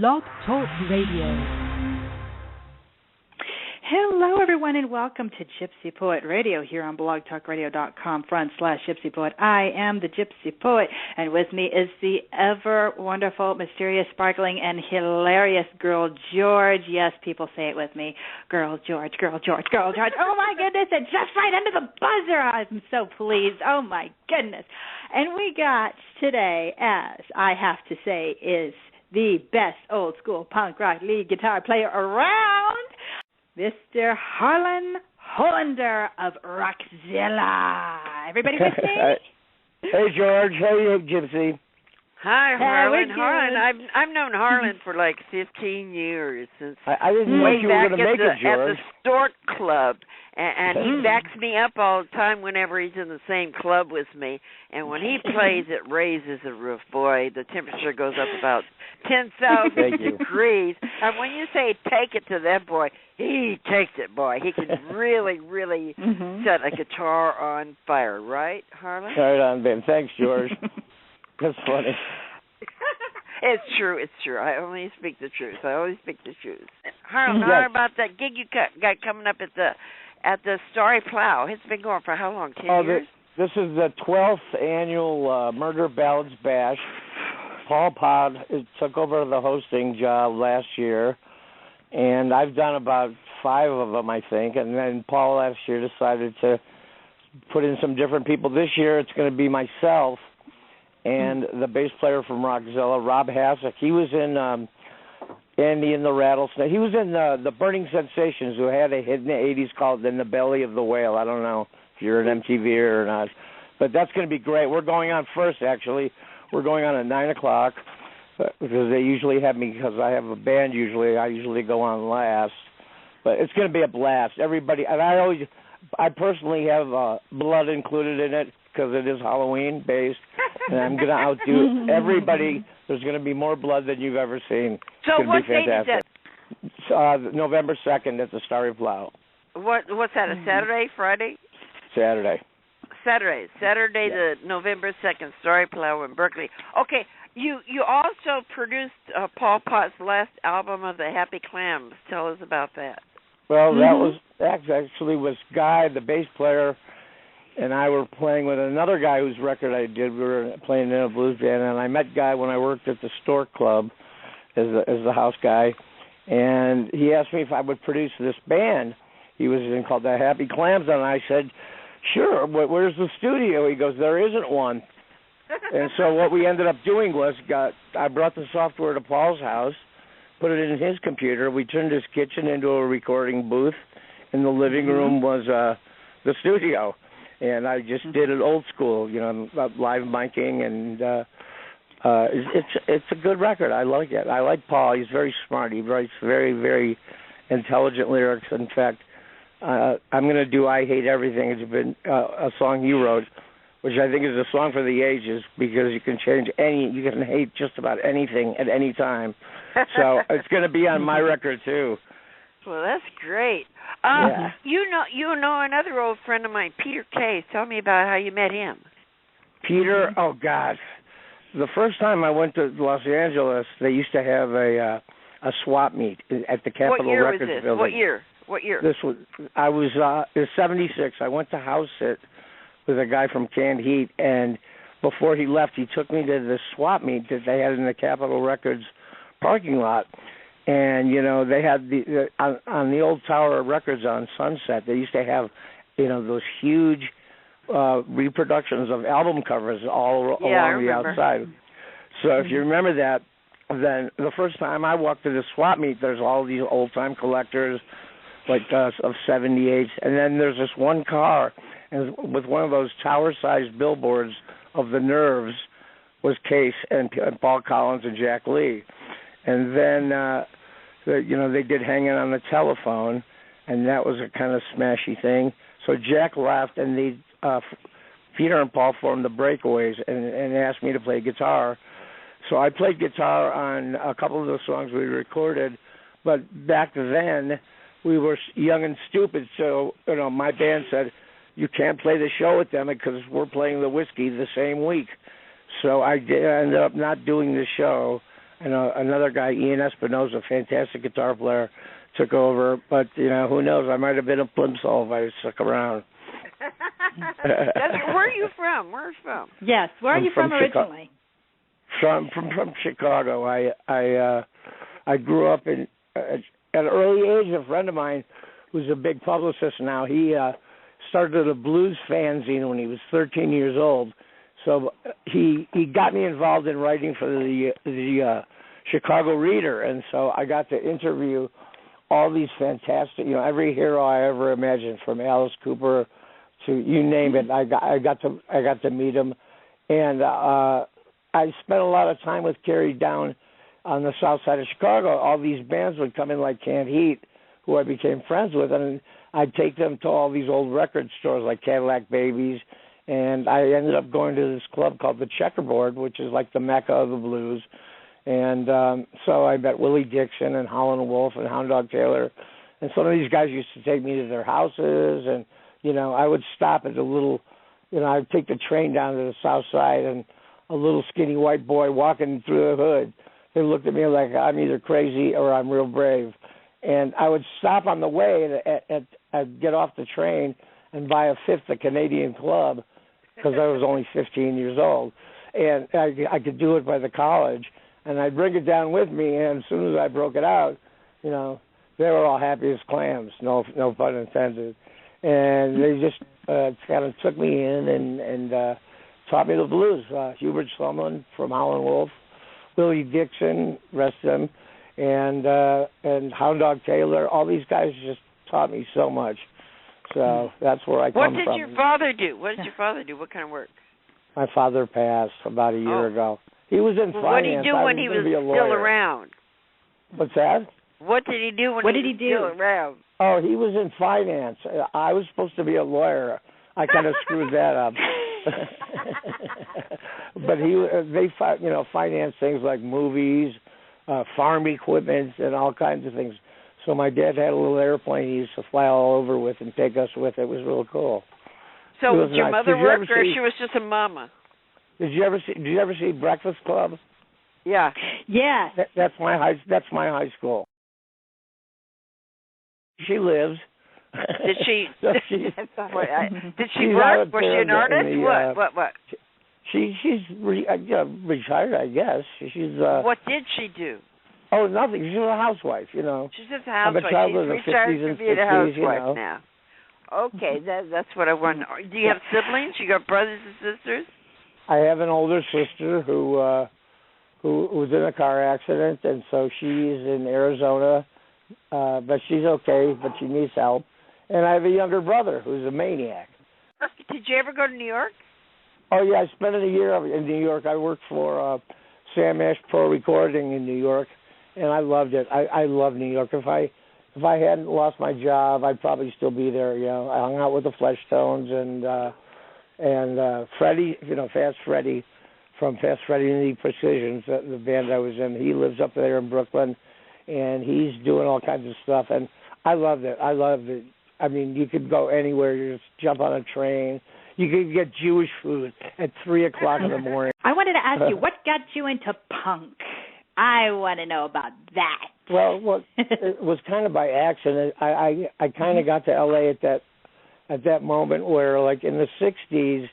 Blog Talk Radio. Hello, everyone, and welcome to Gypsy Poet Radio here on blogtalkradio.com/Gypsy Poet. I am the Gypsy Poet, and with me is the ever wonderful, mysterious, sparkling, and hilarious girl, George. Yes, people say it with me. Girl, George, girl, George, girl, George. Oh, my goodness, and just right under the buzzer. I'm so pleased. Oh, my goodness. And we got today, as I have to say, is the best old school punk rock lead guitar player around, Mr. Harlan Hollander of Rockzilla. Everybody with me? Hey, George. Hey, Gypsy. Hi, Harlan. I've known Harlan for like 15 years since I didn't know you were going to make it, George. At the Stork Club, and he backs me up all the time whenever he's in the same club with me. And when he plays, it raises the roof. Boy, the temperature goes up about 10,000 degrees. And when you say take it to that boy, he takes it, boy. He can really, really set a guitar on fire, right, Harlan? Right on, Ben. Thanks, George. That's funny. It's true. I only speak the truth. Harlan, how about that gig you got coming up at the Starry Plow? It's been going for how long? 10 years? This is the 12th annual Murder Ballads Bash. Paul Pod took over the hosting job last year, and I've done about 5 of them, I think. And then Paul last year decided to put in some different people. This year it's going to be myself and the bass player from Rockzilla, Rob Hasek. He was in Andy and the Rattlesnake. He was in the Burning Sensations, who had a hit in the 80s called In the Belly of the Whale. I don't know if you're an MTV or not. But that's going to be great. We're going on first, actually. We're going on at 9 o'clock because they usually have me, because I have a band usually. I usually go on last. But it's going to be a blast. Everybody, and I personally have blood included in it, because it is Halloween-based, and I'm going to outdo everybody. There's going to be more blood than you've ever seen. So what date is that? November 2nd at the Starry Plow. What's that, a Saturday, Friday? Saturday, the November 2nd, Starry Plow in Berkeley. Okay, you also produced Paul Potts' last album of the Happy Clams. Tell us about that. Well, that actually was Guy, the bass player, and I were playing with another guy whose record I did. We were playing in a blues band, and I met Guy when I worked at the Stork Club as the house guy, and he asked me if I would produce this band he was in called the Happy Clams, and I said, sure, but where's the studio? He goes, there isn't one. And so what we ended up doing was I brought the software to Paul's house, put it in his computer. We turned his kitchen into a recording booth, and the living room was the studio. And I just did it old school, live miking, and it's a good record. I like it. I like Paul. He's very smart. He writes very, very intelligent lyrics. In fact, I'm going to do I Hate Everything. It's been a song he wrote, which I think is a song for the ages, because you can you can hate just about anything at any time. So it's going to be on my record, too. Well, that's great. You know another old friend of mine, Peter Case. Tell me about how you met him. Peter, oh God, the first time I went to Los Angeles, they used to have a swap meet at the Capitol Records building. What year? This was it was 76. I went to house it with a guy from Canned Heat, and before he left, he took me to the swap meet that they had in the Capitol Records parking lot. And, they had on the old Tower of Records on Sunset, they used to have, those huge reproductions of album covers all along the outside. So if you remember that, then the first time I walked to the swap meet, there's all these old-time collectors, like of 78s. And then there's this one car with one of those tower-sized billboards of the Nerves was Case and Paul Collins and Jack Lee. And then, they did Hanging on the Telephone, and that was a kind of smashy thing. So Jack left, and Peter and Paul formed the Breakaways and asked me to play guitar. So I played guitar on a couple of the songs we recorded, but back then we were young and stupid, so my band said, you can't play the show with them because we're playing the Whiskey the same week. So I ended up not doing the show. and another guy, Ian Espinosa, fantastic guitar player, took over. But who knows? I might have been a plimsoll if I stuck around. Where are you from? Where's from? Yes, where are you from originally? From Chicago. I grew up at an early age. A friend of mine who's a big publicist now, he started a blues fanzine when he was 13 years old. So he got me involved in writing for the Chicago Reader, and so I got to interview all these fantastic, every hero I ever imagined, from Alice Cooper to you name it. I got to meet him, and I spent a lot of time with Kerry down on the south side of Chicago. All these bands would come in like Canned Heat, who I became friends with, and I'd take them to all these old record stores like Cadillac Babies, and I ended up going to this club called the Checkerboard, which is like the mecca of the blues. And so I met Willie Dixon and Howlin' Wolf and Hound Dog Taylor, and some of these guys used to take me to their houses, and I would stop at a little, I'd take the train down to the south side, and a little skinny white boy walking through the hood, they looked at me like I'm either crazy or I'm real brave. And I would stop on the way I'd get off the train and buy a fifth of Canadian Club because I was only 15 years old, and I could do it by the college. And I'd bring it down with me, and as soon as I broke it out, they were all happy as clams, no pun intended. And they just kind of took me in and taught me the blues. Hubert Sumlin from Howlin' Wolf, Willie Dixon, rest of them, and Hound Dog Taylor. All these guys just taught me so much. So that's where I come from. What did your father do? What did your father do? What kind of work? My father passed about a year ago. He was in finance. What did he do when he was still around? What's that? What did he do when he was still around? Oh, he was in finance. I was supposed to be a lawyer. I kind of screwed that up. But they finance things like movies, farm equipment, and all kinds of things. So my dad had a little airplane he used to fly all over with and take us with. It was real cool. So did your mother work, or she was just a mama? Did you ever see Breakfast Club? Yeah. Yeah. That's my high school. She lives. Did she? So did she work? Was she an artist? What? She's retired, I guess. She's. What did she do? Oh, nothing. She's a housewife, She's just a housewife. She's retired to be a housewife now. Okay, that's what I want. Do you have siblings? You got brothers and sisters? I have an older sister who was in a car accident, and so she's in Arizona, but she's okay, but she needs help. And I have a younger brother who's a maniac. Did you ever go to New York? Oh, yeah, I spent a year in New York. I worked for Sam Ash Pro Recording in New York, and I loved it. I love New York. If I hadn't lost my job, I'd probably still be there. I hung out with the Flesh Tones and Freddie, Fast Freddie from Fast Freddie and the Precisions, the band I was in. He lives up there in Brooklyn, and he's doing all kinds of stuff. And I loved it. I mean, you could go anywhere. You just jump on a train. You could get Jewish food at 3 o'clock in the morning. I wanted to ask you, what got you into punk? I want to know about that. Well, it was kind of by accident. I kind of got to L.A. at that moment where, like, in the 60s,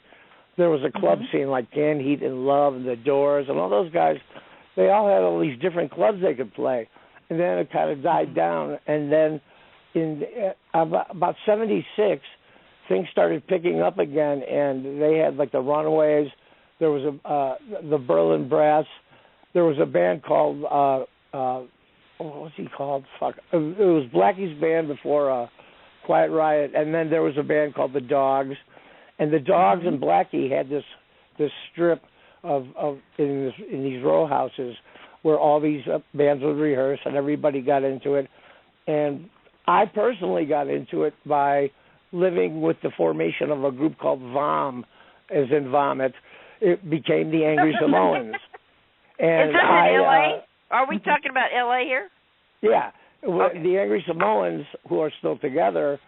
there was a club scene like Canned Heat and Love and The Doors and all those guys. They all had all these different clubs they could play. And then it kind of died down. And then in about 76, things started picking up again, and they had, like, the Runaways. There was the Berlin Brass. There was a band called, what was he called? Fuck. It was Blackie's band before Quiet Riot, and then there was a band called the Dogs. And the Dogs and Blackie had this strip of in these row houses where all these bands would rehearse, and everybody got into it. And I personally got into it by living with the formation of a group called VOM, as in vomit. It became the Angry Samoans. And is this in L.A.? Are we talking about L.A. here? Yeah. Okay. The Angry Samoans, who are still together,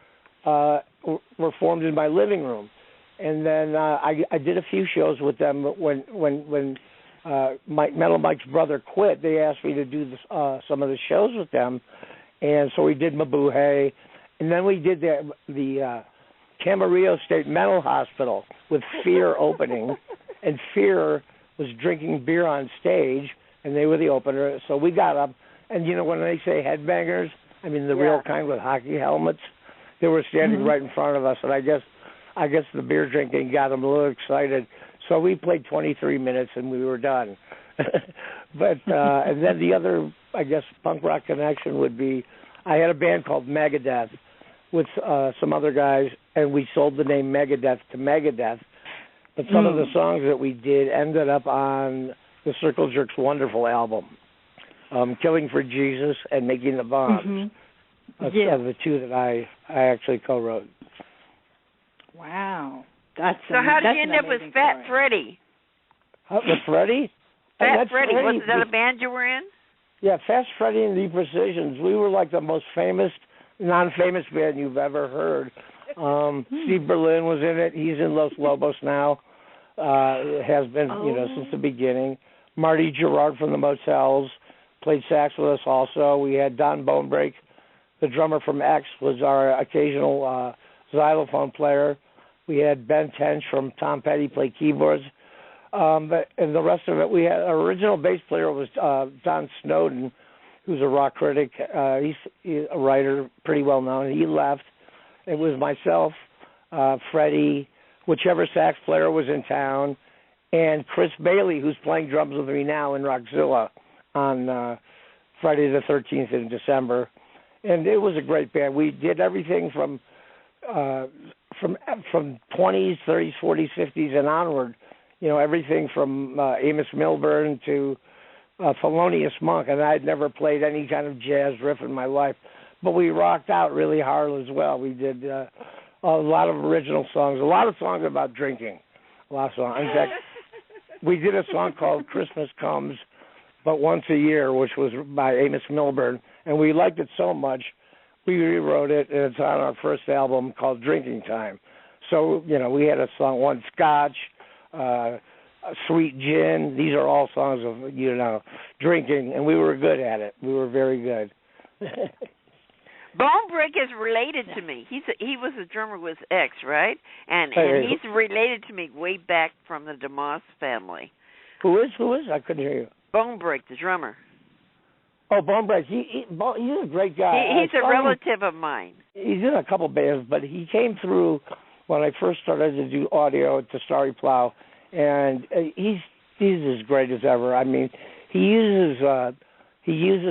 were formed in my living room. And then I did a few shows with them when Metal Mike's brother quit, they asked me to do some of the shows with them, and so we did Mabuhay, and then we did the Camarillo State Mental Hospital with Fear opening, and Fear was drinking beer on stage, and they were the opener. So we got up, and when they say headbangers, I mean the real kind with hockey helmets. They were standing right in front of us, and I guess the beer drinking got them a little excited. So we played 23 minutes, and we were done. But and then the other, I guess, punk rock connection would be, I had a band called Megadeth with some other guys, and we sold the name Megadeth to Megadeth. But some of the songs that we did ended up on the Circle Jerks' wonderful album, Killing for Jesus and Making the Bombs. That's the two that I actually co-wrote. Wow. So how did you end up with Fat Freddy? With Freddy? Fat Freddy. Was that a band you were in? Yeah, Fast Freddy and the Precisions. We were like the most non-famous band you've ever heard. Steve Berlin was in it. He's in Los Lobos now. Has been, since the beginning. Marty Gerard from the Motels played sax with us also. We had Don Bonebreak, the drummer from X, was our occasional xylophone player. We had Ben Tench from Tom Petty play keyboards. And the rest of it, we had our original bass player was Don Snowden, who's a rock critic. He's a writer, pretty well known. He left. It was myself, Freddie, whichever sax player was in town, and Chris Bailey, who's playing drums with me now in Rockzilla on Friday the 13th in December. And it was a great band. We did everything from 20s, 30s, 40s, 50s, and onward. Everything from Amos Milburn to Thelonious Monk, and I'd never played any kind of jazz riff in my life. But we rocked out really hard as well. We did a lot of original songs, a lot of songs about drinking, a lot of songs. In fact, we did a song called Christmas Comes But Once a Year, which was by Amos Milburn, and we liked it so much, we rewrote it, and it's on our first album called Drinking Time. So, we had a song, one Scotch, Sweet Gin. These are all songs of, drinking, and we were good at it. We were very good. Bonebreak is related to me. He was a drummer with X, right? And he's related to me way back from the DeMoss family. Who is? I couldn't hear you. Bonebreak, the drummer. Oh, Bonebreak. He's a great guy. He's a relative of mine. He's in a couple bands, but he came through when I first started to do audio at the Starry Plow, and he's as great as ever. I mean, he uses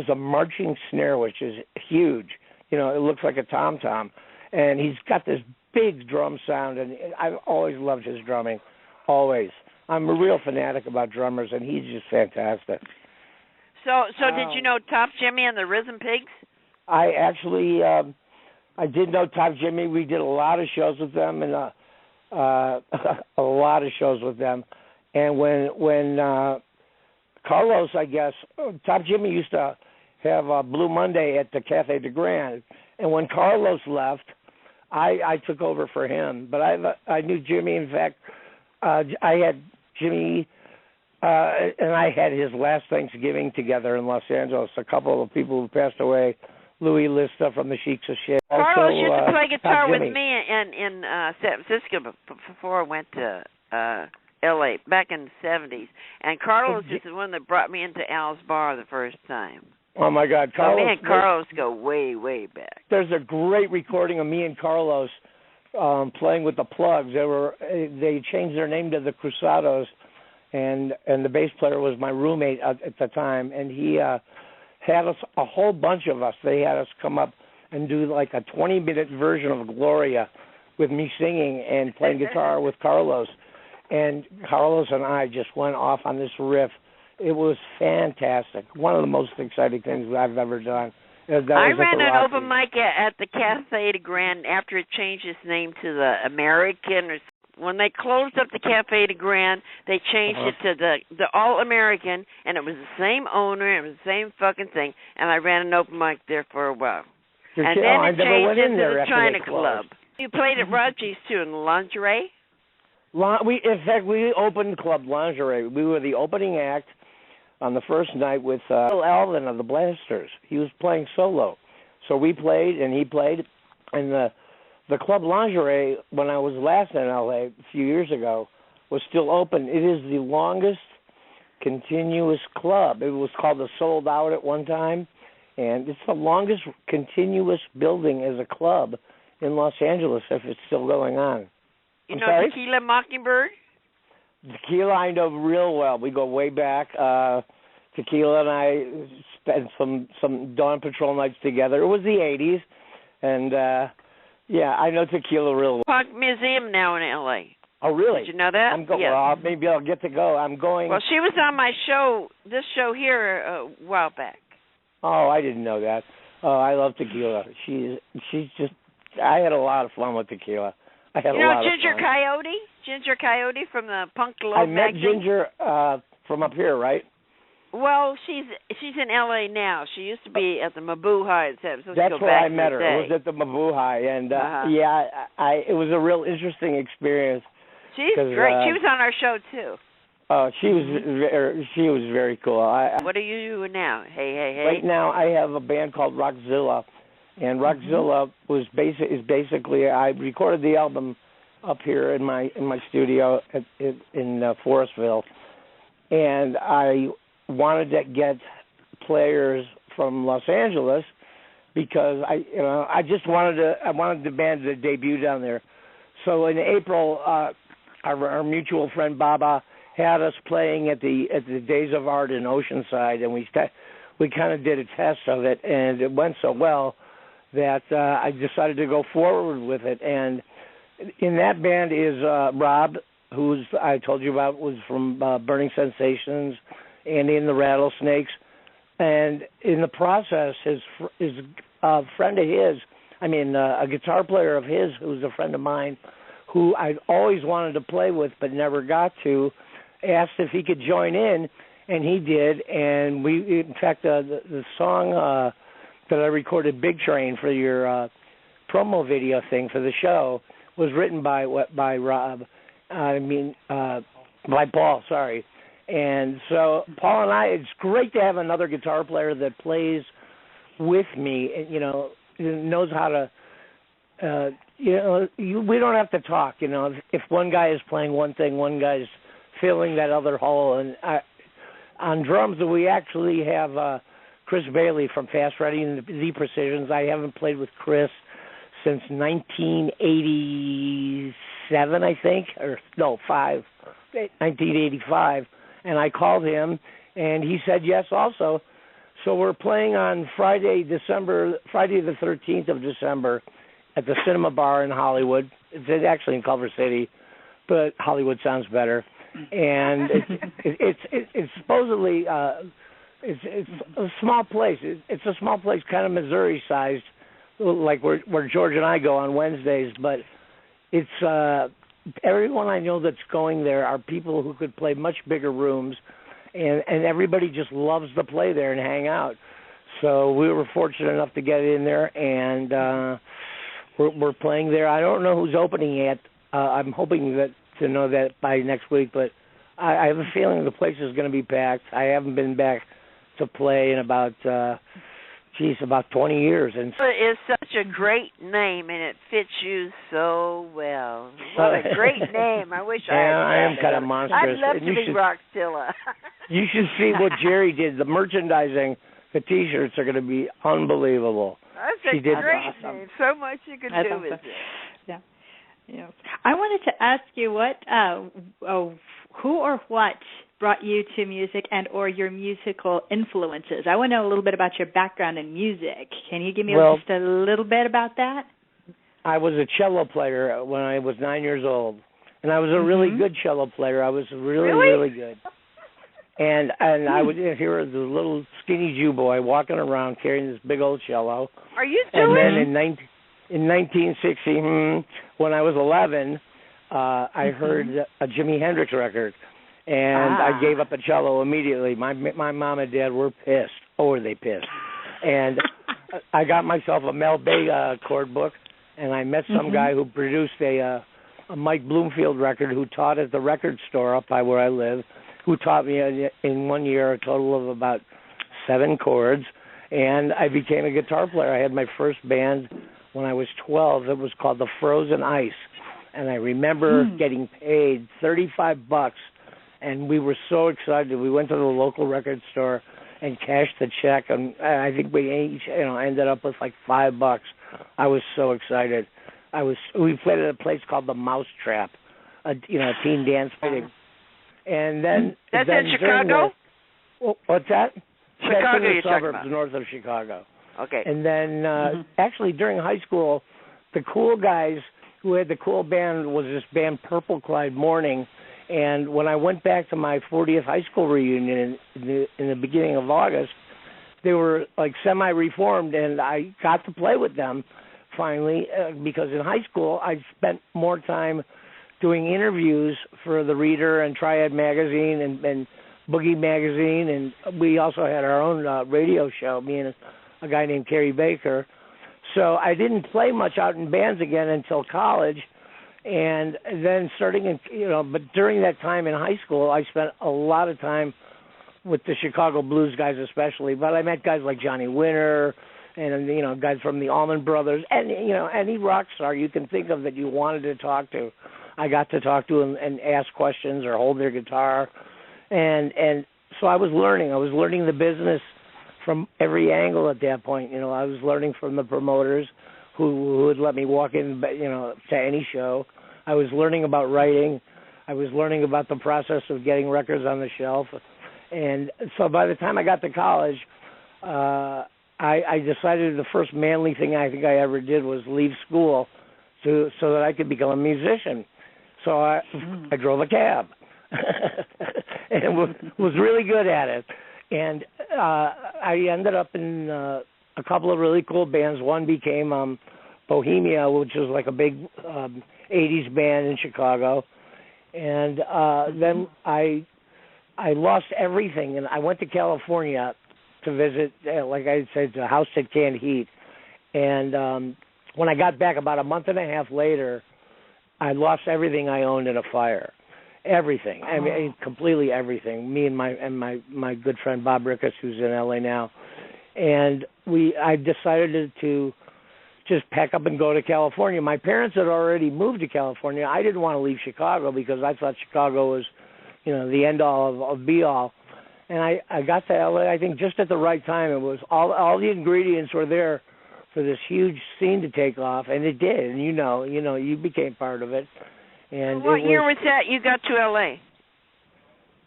a marching snare, which is huge. It looks like a tom-tom. And he's got this big drum sound, and I've always loved his drumming, always. I'm a real fanatic about drummers, and he's just fantastic. So did you know Top Jimmy and the Rhythm Pigs? I actually, I did know Top Jimmy. We did a lot of shows with them, and a lot of shows with them. And when Carlos, I guess, Top Jimmy used to have Blue Monday at the Cafe de Grand, and when Carlos left, I took over for him. But I knew Jimmy. In fact, I had Jimmy and I had his last Thanksgiving together in Los Angeles. A couple of people who passed away, Louis Lista from the Sheiks of Shit. Carlos used to play guitar with me in San Francisco before I went to L.A. back in the 70s. And Carlos is the one that brought me into Al's Bar the first time. Oh, my God. Carlos, me and Carlos go way, way back. There's a great recording of me and Carlos playing with the Plugs. They changed their name to the Cruzados, and the bass player was my roommate at the time, and he had us, a whole bunch of us, they had us come up and do like a 20-minute version of Gloria with me singing and playing guitar with Carlos. And Carlos and I just went off on this riff. It was fantastic. One of the most exciting things I've ever done. I ran an open mic at the Cafe de Grand after it changed its name to the American. When they closed up the Cafe de Grand, they changed it to the All American, and it was the same owner, it was the same fucking thing. And I ran an open mic there for a while. And then it changed into the China Club. You played at Roger's too in lingerie. In fact, we opened Club Lingerie. We were the opening act on the first night with Phil Alvin of the Blasters. He was playing solo. So we played, and he played. And the Club Lingerie, when I was last in L.A. a few years ago, was still open. It is the longest continuous club. It was called the Sold Out at one time. And it's the longest continuous building as a club in Los Angeles, if it's still going on. You know Tequila Mockingbird? Tequila I know real well. We go way back. Tequila and I spent some Dawn Patrol nights together. It was the 80s. And, I know Tequila real well. Punk Museum now in L.A. Oh, really? Did you know that? Yes. Well, maybe I'll get to go. I'm going. Well, she was on my show, this show here, a while back. Oh, I didn't know that. Oh, I love Tequila. She's just. I had a lot of fun with Tequila. I had a lot of fun. Ginger Coyote from the Punk Love I met magazine? Ginger from up here, right? Well, she's in L.A. now. She used to be at the Mabuhay. That's where I met her. It was at the Mabuhay, and it was a real interesting experience. She's great. She was on our show too. She was very cool. What are you doing now? Hey. Right now, I have a band called Rockzilla, and Rockzilla is basically I recorded the album up here in my studio in Forestville, and I wanted to get players from Los Angeles because I wanted the band to debut down there. So in April, our mutual friend Baba had us playing at the Days of Art in Oceanside, and we kind of did a test of it, and it went so well that I decided to go forward with it. And in that band is Rob, who's I told you about, was from Burning Sensations, Andy and the Rattlesnakes, and in the process, his friend of his, a guitar player of his, who's a friend of mine, who I'd always wanted to play with but never got to, asked if he could join in, and he did. And in fact, the song that I recorded, Big Train, for your promo video thing for the show, was written by Rob. By Paul. Sorry. And so Paul and I, it's great to have another guitar player that plays with me, and knows how to. We don't have to talk. If one guy is playing one thing, one guy's filling that other hole. And on drums, we actually have Chris Bailey from Fast Ready and the Precisions. I haven't played with Chris since 1987, I think, 1985. And I called him, and he said yes also. So we're playing on Friday the 13th of December, at the Cinema Bar in Hollywood. It's actually in Culver City, but Hollywood sounds better. And it's supposedly it's a small place. It's a small place, kind of Missouri-sized, like where George and I go on Wednesdays. But it's everyone I know that's going there are people who could play much bigger rooms, and everybody just loves to play there and hang out. So we were fortunate enough to get in there, and we're playing there. I don't know who's opening yet. I'm hoping to know that by next week, but I have a feeling the place is going to be packed. I haven't been back to play in about 20 years. And it's such a great name, and it fits you so well. What a great name. I wish I am kind of monstrous. I'd love to be Rockzilla. You should see what Jerry did. The merchandising, the T-shirts are going to be unbelievable. That's a great name. So much you could do with it. Yeah. I wanted to ask you who or what brought you to music and or your musical influences. I want to know a little bit about your background in music. Can you give me just a little bit about that? I was a cello player when I was 9 years old, and I was a really good cello player. I was really good. And I would hear the little skinny Jew boy walking around carrying this big old cello. Are you doing? And then in 1960, when I was 11, I heard a Jimi Hendrix record, and I gave up a cello immediately. My mom and dad were pissed. Oh, were they pissed? And I got myself a Mel Bay chord book, and I met some guy who produced a a Mike Bloomfield record, who taught at the record store up by where I live, who taught me in 1 year a total of about 7 chords, and I became a guitar player. I had my first band when I was 12. It was called the Frozen Ice, and I remember getting paid $35, and we were so excited. We went to the local record store and cashed the check, and I think we each, ended up with like $5. I was so excited. We played at a place called the Mousetrap, a teen dance party. And then that's in Chicago. What's that? Chicago, that's in you're the talking suburbs about. north of Chicago. Okay. And then actually during high school, the cool guys who had the cool band was this band Purple Clyde Morning. And when I went back to my 40th high school reunion in the beginning of August, they were like semi-reformed, and I got to play with them finally because in high school I spent more time doing interviews for the Reader and Triad Magazine and Boogie Magazine, and we also had our own radio show, me and a guy named Kerry Baker. So I didn't play much out in bands again until college. And then but during that time in high school, I spent a lot of time with the Chicago blues guys especially. But I met guys like Johnny Winter and, guys from the Allman Brothers. And, any rock star you can think of that you wanted to talk to, I got to talk to and ask questions or hold their guitar. And so I was learning. I was learning the business from every angle at that point. I was learning from the promoters who would let me walk in, to any show. I was learning about writing. I was learning about the process of getting records on the shelf. And so by the time I got to college, I decided the first manly thing I think I ever did was leave school so that I could become a musician. So I drove a cab and was really good at it. And I ended up in a couple of really cool bands. One became Bohemia, which was like a big 80s band in Chicago. And then I lost everything, and I went to California to visit, like I said, the house that can't heat. And when I got back about a month and a half later, I lost everything I owned in a fire. Everything. I mean, completely everything. Me and my good friend Bob Rickus, who's in LA now. And I decided to just pack up and go to California. My parents had already moved to California. I didn't want to leave Chicago because I thought Chicago was, the end all of be all. And I got to LA, I think, just at the right time. It was all the ingredients were there for this huge scene to take off, and it did. And you became part of it. And what year was that you got to LA?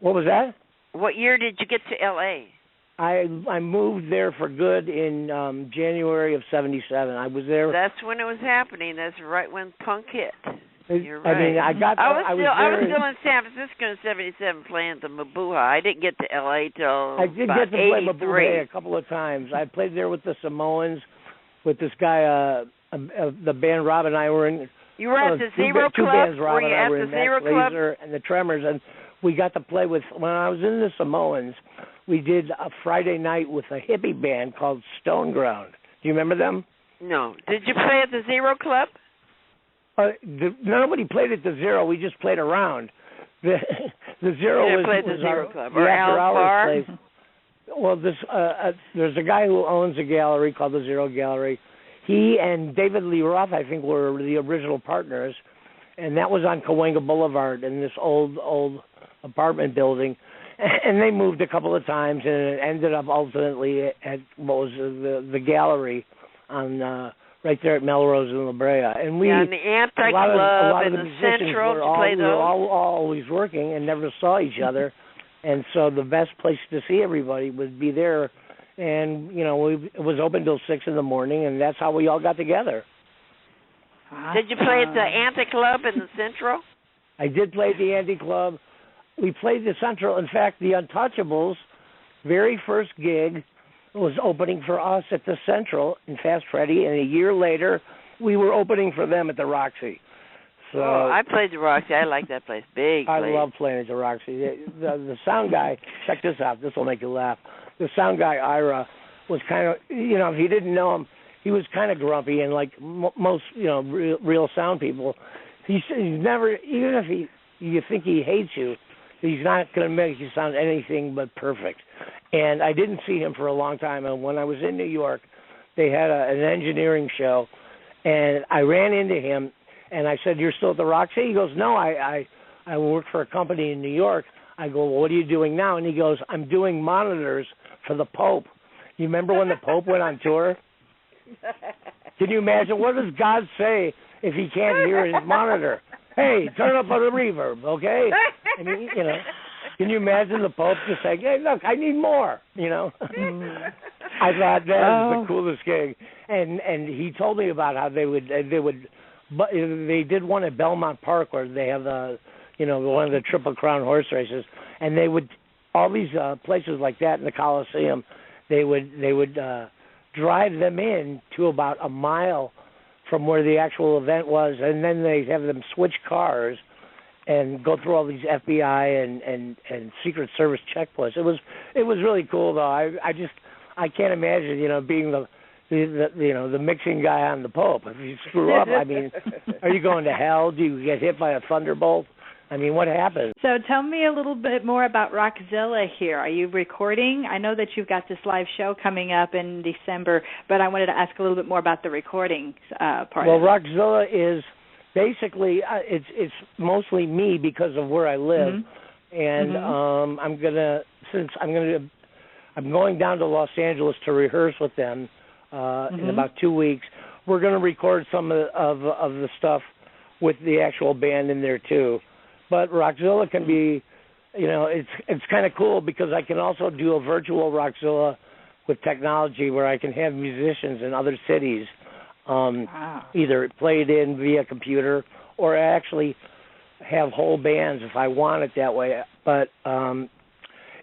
What was that? What year did you get to LA? I moved there for good in January of '77. I was there. That's when it was happening. That's right when punk hit. You're right. I mean, I was still in San Francisco in '77 playing the Mabuhay. I didn't get to LA till I did about get to play 83. Mabuhay a couple of times. I played there with the Samoans, with this guy. The band Rob and I were in. You were at the Zero two Club. Bands, Rob were you and I at were the in Zero Max Club? Laser and the Tremors, and we got to play with. When I was in the Samoans, we did a Friday night with a hippie band called Stone Ground. Do you remember them? No. Did you play at the Zero Club? Nobody played at the Zero. We just played around. The Zero was the Zero Club the or after Al's hours Bar? place. Well, there's a guy who owns a gallery called the Zero Gallery. He and David Lee Roth, I think, were the original partners, and that was on Cahuenga Boulevard in this old apartment building. And they moved a couple of times, and it ended up ultimately at what was the gallery on right there at Melrose and La Brea. And we, and the Anti-Club and the Central, we were all always working and never saw each other. And so the best place to see everybody would be there. And, it was open till 6 in the morning, and that's how we all got together. Did you play at the Anti-Club in the Central? I did play at the Anti-Club. We played the Central. In fact, the Untouchables' very first gig was opening for us at the Central in Fast Freddy, and a year later, we were opening for them at the Roxy. So I played the Roxy. I like that place. Big place. I love playing at the Roxy. The sound guy, check this out. This will make you laugh. The sound guy, Ira, was kind of, if you didn't know him, he was kind of grumpy, and like most, real sound people, he's never, even if you think he hates you, he's not going to make you sound anything but perfect. And I didn't see him for a long time. And when I was in New York, they had an engineering show, and I ran into him, and I said, "You're still at the Roxy?" He goes, "No, I work for a company in New York." I go, "Well, what are you doing now?" And he goes, "I'm doing monitors for the Pope." You remember when the Pope went on tour? Can you imagine? What does God say if he can't hear his monitor? Hey, turn up on the reverb, okay? I mean, can you imagine the Pope just saying, "Hey, look, I need more," I thought that was the coolest gig. And he told me about how they did one at Belmont Park where they have one of the Triple Crown horse races, and they would, all these places like that in the Coliseum, they would drive them in to about a mile from where the actual event was, and then they'd have them switch cars and go through all these FBI and Secret Service checkpoints. It was really cool though. I can't imagine being the mixing guy on the Pope. If you screw up, I mean, are you going to hell? Do you get hit by a thunderbolt? I mean, what happened? So tell me a little bit more about Rockzilla here. Are you recording? I know that you've got this live show coming up in December, but I wanted to ask a little bit more about the recording part. Well, Rockzilla is basically it's mostly me because of where I live, and I'm going down to Los Angeles to rehearse with them in about 2 weeks. We're going to record some of the stuff with the actual band in there too. But Rockzilla can be, it's kind of cool because I can also do a virtual Rockzilla with technology where I can have musicians in other cities either play it in via computer or actually have whole bands if I want it that way. But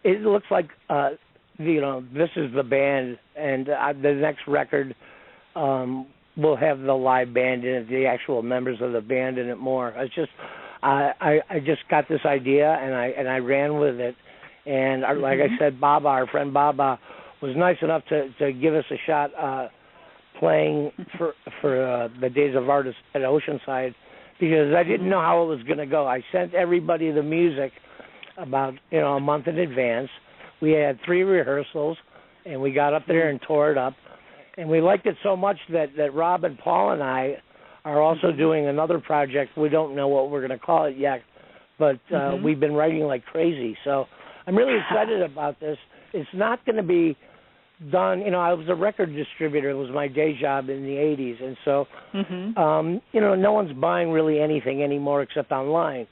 it looks like, this is the band, and the next record will have the live band in it, the actual members of the band in it more. It's just... I just got this idea and I ran with it, and like I said, Baba, our friend Baba, was nice enough to give us a shot playing for the Days of Artists at Oceanside, because I didn't know how it was going to go. I sent everybody the music about a month in advance. We had 3 rehearsals, and we got up there and tore it up, and we liked it so much that Rob and Paul and I are also doing another project. We don't know what we're going to call it yet, but we've been writing like crazy. So I'm really excited about this. It's not going to be done. I was a record distributor. It was my day job in the 80s. And so, no one's buying really anything anymore except online.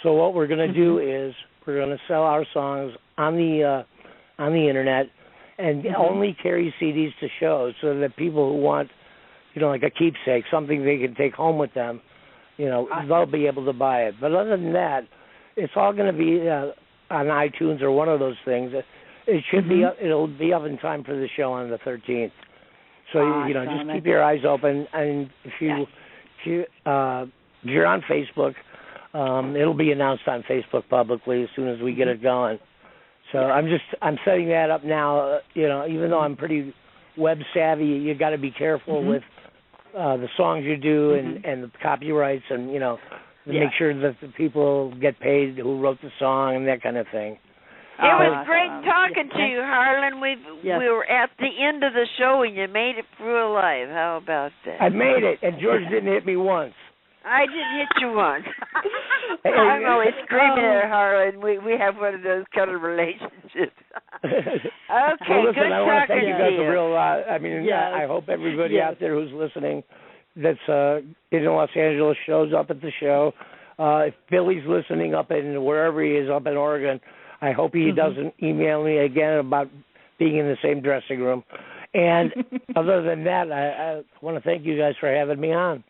So what we're going to do is we're going to sell our songs on the Internet and only carry CDs to shows so that people who want like a keepsake, something they can take home with them, they'll be able to buy it. But other than that, it's all going to be on iTunes or one of those things. It should be up, it'll be up in time for the show on the 13th. So, just keep your eyes open. And if you're on Facebook, it'll be announced on Facebook publicly as soon as we get it going. So I'm setting that up now. Even though I'm pretty web savvy, you got to be careful with the songs you do and the copyrights and to make sure that the people get paid who wrote the song and that kind of thing. It was great talking to you, Harlan. We were at the end of the show and you made it through alive. How about that? I made it, and George didn't hit me once. I didn't hit you once. I'm always screaming at Harlan. We have one of those kind of relationships. Okay, well, listen, good I want to thank talking you guys to you. a real lot. I hope everybody out there who's listening that's in Los Angeles shows up at the show. If Billy's listening up in wherever he is up in Oregon, I hope he doesn't email me again about being in the same dressing room. And other than that, I want to thank you guys for having me on.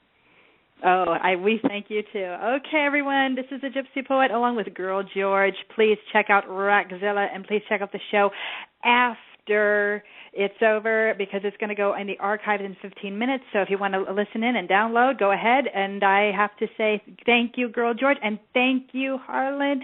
We thank you too. Okay, everyone, this is the Gypsy Poet along with Girl George. Please check out Rockzilla and please check out the show after it's over because it's going to go in the archive in 15 minutes. So if you want to listen in and download, go ahead. And I have to say thank you, Girl George, and thank you, Harlan.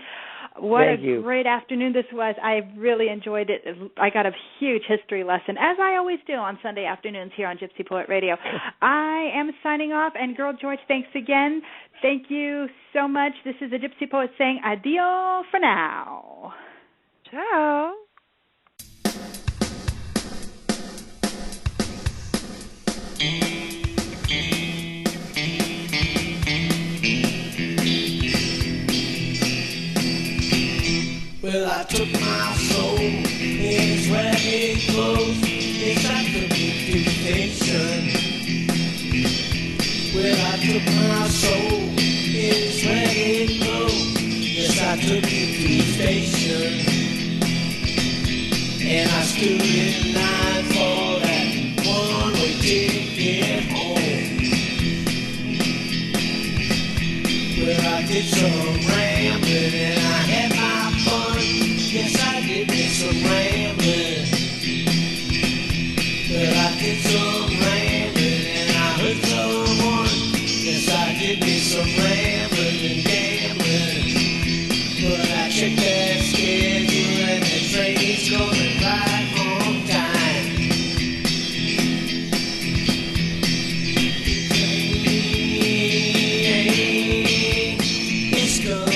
What Thank a you. great afternoon this was. I really enjoyed it. I got a huge history lesson, as I always do on Sunday afternoons here on Gypsy Poet Radio. I am signing off, and Girl George, thanks again. Thank you so much. This is the Gypsy Poet saying adio for now. Ciao. Well, I took my soul in its ragged clothes inside the big station. Well, I took my soul in its ragged clothes. Yes, I took it to the station. And I stood in line for that one-way ticket home. Well, I did some rambling and I had my fun. Yes, I did some rambling. Well, I did some rambling and I heard someone. Yes, I did some rambling and gambling. But I checked that schedule and the train's coming right on time. It's coming.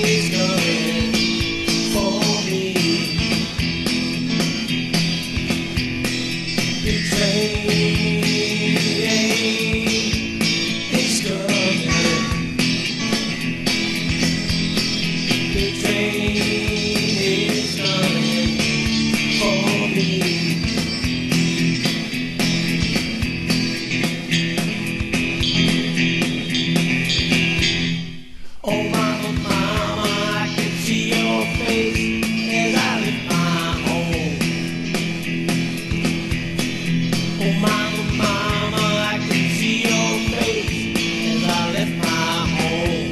It's coming for me. The train is coming. The train is coming for me. Oh mama, mama, I can see your face as I leave my home. Oh mama, mama, I can see your face as I left my home.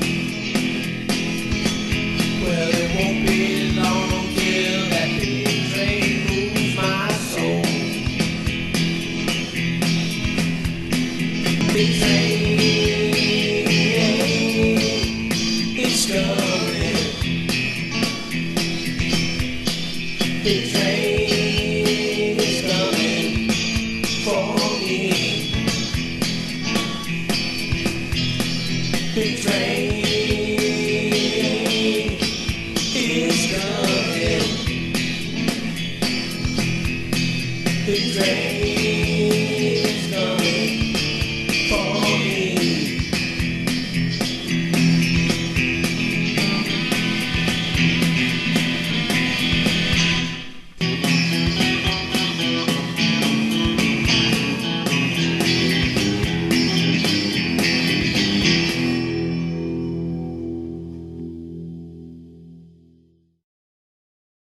Well, it won't be long till that big train moves my soul. Big train is coming. Big train is coming for me. Big train is coming. Big train